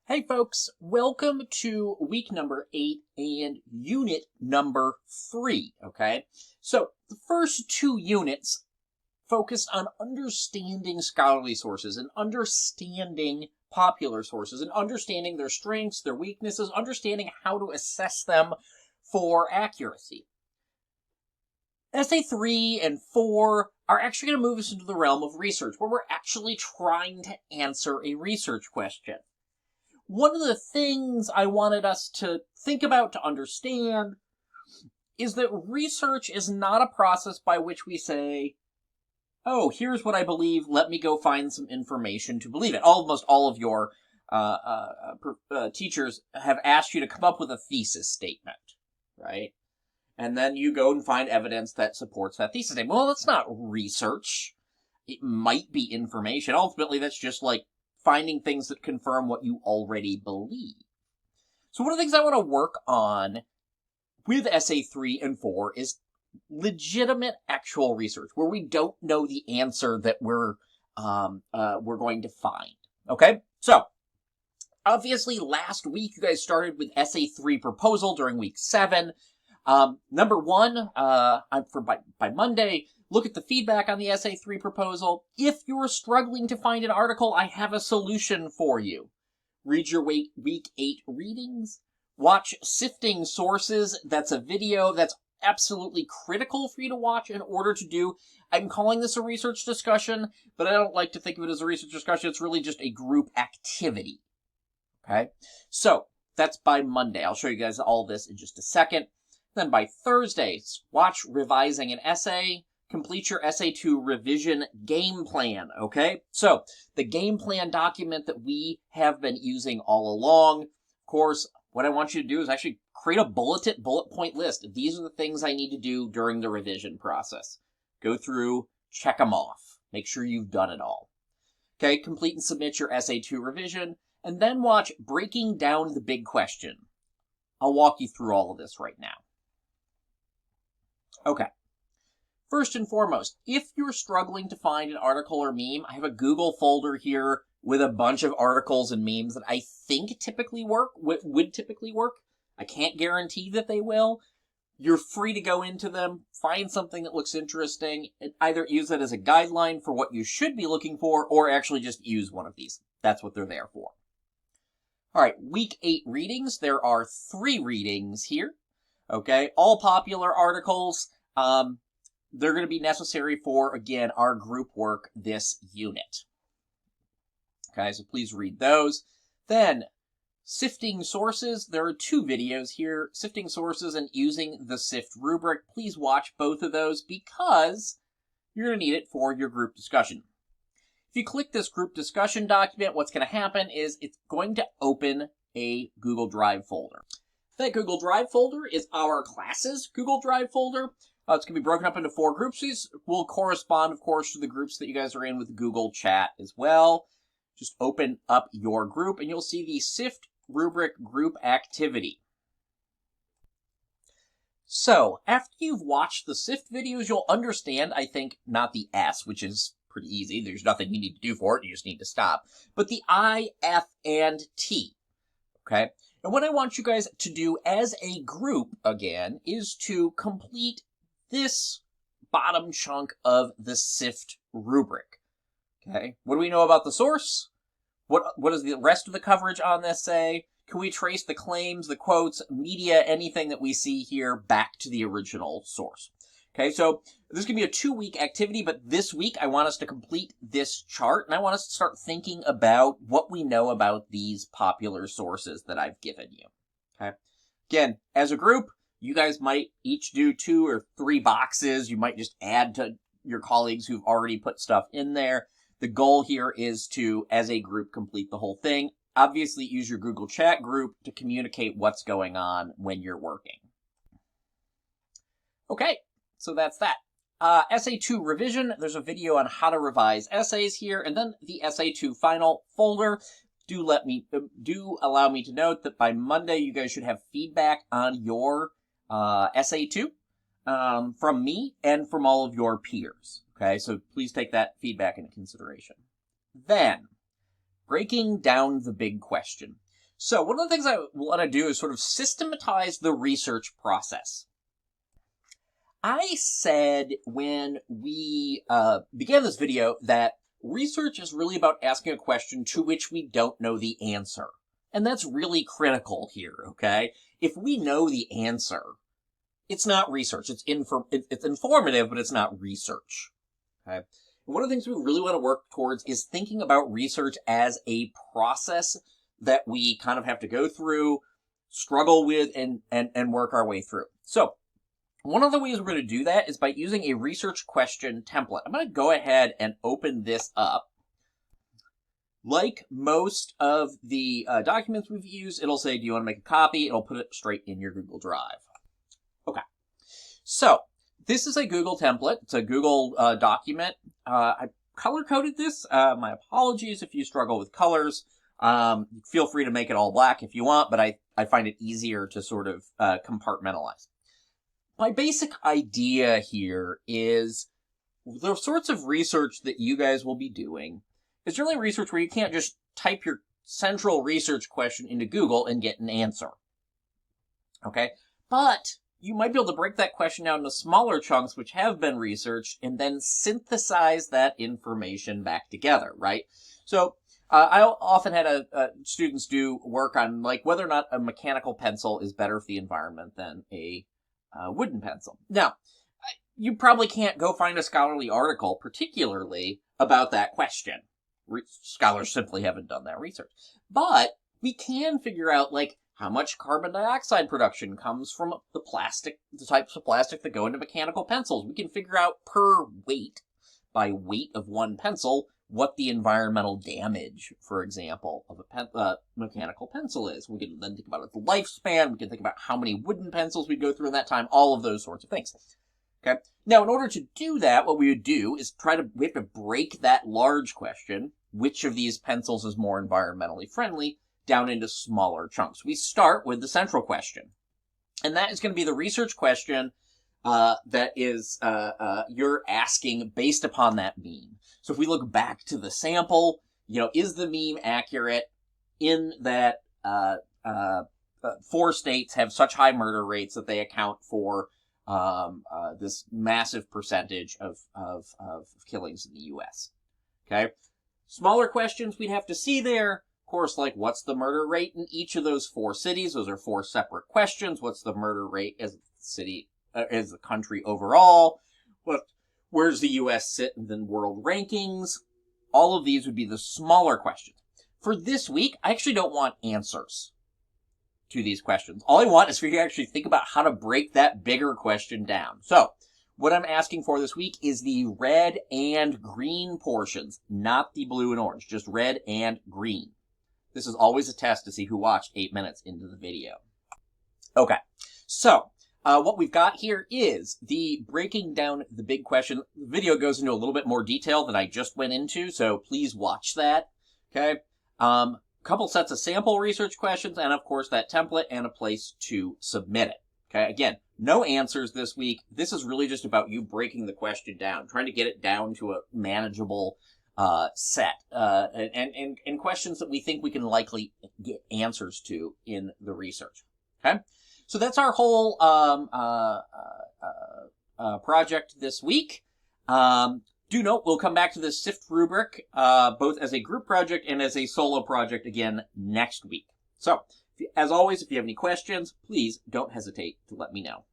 Hey folks, welcome to week number 8 and unit number 3, okay? So, the first two units focused on understanding scholarly sources and understanding popular sources and understanding their strengths, their weaknesses, understanding how to assess them for accuracy. Essay 3 and 4 are actually going to move us into the realm of research, where we're actually trying to answer a research question. One of the things I wanted us to think about, to understand, is that research is not a process by which we say, oh, here's what I believe, let me go find some information to believe it. Almost all of your teachers have asked you to come up with a thesis statement, right? And then you go and find evidence that supports that thesis statement. Well, that's not research. It might be information. Ultimately, that's just like finding things that confirm what you already believe. So one of the things I want to work on with essay 3 and 4 is legitimate actual research where we don't know the answer that we're going to find. Okay? So, obviously last week you guys started with essay 3 proposal during week 7. Number 1, by Monday, look at the feedback on the essay 3 proposal. If you're struggling to find an article, I have a solution for you. Read your week 8 readings. Watch Sifting Sources. That's a video that's absolutely critical for you to watch in order to do. I'm calling this a research discussion, but I don't like to think of it as a research discussion. It's really just a group activity. Okay? So, that's by Monday. I'll show you guys all this in just a second. Then by Thursdays, watch Revising an Essay. Complete your Essay 2 revision game plan, okay? So, the game plan document that we have been using all along. Of course, what I want you to do is actually create a bullet point list. These are the things I need to do during the revision process. Go through, check them off. Make sure you've done it all. Okay, complete and submit your Essay 2 revision, and then watch Breaking Down the Big Question. I'll walk you through all of this right now. Okay. First and foremost, if you're struggling to find an article or meme, I have a Google folder here with a bunch of articles and memes that I think typically would typically work. I can't guarantee that they will. You're free to go into them, find something that looks interesting, and either use it as a guideline for what you should be looking for, or actually just use one of these. That's what they're there for. All right, week 8 readings. There are 3 readings here. Okay, all popular articles. They're going to be necessary for, again, our group work this unit. Okay, so please read those. Then, Sifting Sources. There are 2 videos here, Sifting Sources and Using the SIFT rubric. Please watch both of those because you're going to need it for your group discussion. If you click this group discussion document, what's going to happen is it's going to open a Google Drive folder. That Google Drive folder is our classes Google Drive folder. It's going to be broken up into 4 groups. These will correspond, of course, to the groups that you guys are in with Google Chat as well. Just open up your group, and you'll see the SIFT rubric group activity. So, after you've watched the SIFT videos, you'll understand, I think, not the S, which is pretty easy. There's nothing you need to do for it. You just need to stop. But the I, F, and T. Okay? And what I want you guys to do as a group, again, is to complete this bottom chunk of the SIFT rubric. Okay, what do we know about the source? What does the rest of the coverage on this say? Can we trace the claims, the quotes, media, anything that we see here back to the original source? Okay, so this is going to be a 2-week activity, but this week I want us to complete this chart, and I want us to start thinking about what we know about these popular sources that I've given you. Okay, again, as a group, you guys might each do 2 or 3 boxes. You might just add to your colleagues who've already put stuff in there. The goal here is to, as a group, complete the whole thing. Obviously, use your Google Chat group to communicate what's going on when you're working. Okay, so that's that. Essay 2 revision. There's a video on how to revise essays here, and then the Essay 2 final folder. Do allow me to note that by Monday you guys should have feedback on your Essay 2 from me and from all of your peers. Okay, so please take that feedback into consideration. Then, breaking down the big question. So one of the things I want to do is sort of systematize the research process. I said when we began this video that research is really about asking a question to which we don't know the answer. And that's really critical here, okay? If we know the answer, it's not research. It's informative, but it's not research, okay? One of the things we really want to work towards is thinking about research as a process that we kind of have to go through, struggle with, and work our way through. So one of the ways we're going to do that is by using a research question template. I'm going to go ahead and open this up. Like most of the documents we've used, it'll say, do you want to make a copy? It'll put it straight in your Google Drive. Okay. So this is a Google template. It's a Google document. I color-coded this. My apologies if you struggle with colors. Feel free to make it all black if you want, but I find it easier to sort of compartmentalize. My basic idea here is the sorts of research that you guys will be doing is really research where you can't just type your central research question into Google and get an answer. Okay? But you might be able to break that question down into smaller chunks which have been researched and then synthesize that information back together, right? So I often had students do work on like whether or not a mechanical pencil is better for the environment than a wooden pencil. Now, you probably can't go find a scholarly article particularly about that question. Scholars simply haven't done that research. But we can figure out like how much carbon dioxide production comes from the types of plastic that go into mechanical pencils. We can figure out per weight, by weight of one pencil, what the environmental damage, for example, of a mechanical pencil is. We can then think about its lifespan. We can think about how many wooden pencils we go through in that time, all of those sorts of things. Okay. Now, in order to do that, what we would do is we have to break that large question, which of these pencils is more environmentally friendly, down into smaller chunks. We start with the central question. And that is going to be the research question that is you're asking based upon that meme. So if we look back to the sample, is the meme accurate in that 4 states have such high murder rates that they account for this massive percentage of killings in the U.S. Okay? Smaller questions we'd have to see there. Of course, like what's the murder rate in each of those 4 cities? Those are 4 separate questions. What's the murder rate as the country overall? Where's the U.S. sit in the world rankings? All of these would be the smaller questions. For this week, I actually don't want answers to these questions. All I want is for you to actually think about how to break that bigger question down. So, what I'm asking for this week is the red and green portions, not the blue and orange, just red and green. This is always a test to see who watched 8 minutes into the video. Okay, so what we've got here is the breaking down the big question. The video goes into a little bit more detail than I just went into, so please watch that. Okay, couple sets of sample research questions, and of course that template and a place to submit it. Okay, again, no answers this week. This is really just about you breaking the question down, trying to get it down to a manageable set, and questions that we think we can likely get answers to in the research. Okay, so that's our whole project this week. Do note, we'll come back to the SIFT rubric, both as a group project and as a solo project again next week. So, as always, if you have any questions, please don't hesitate to let me know.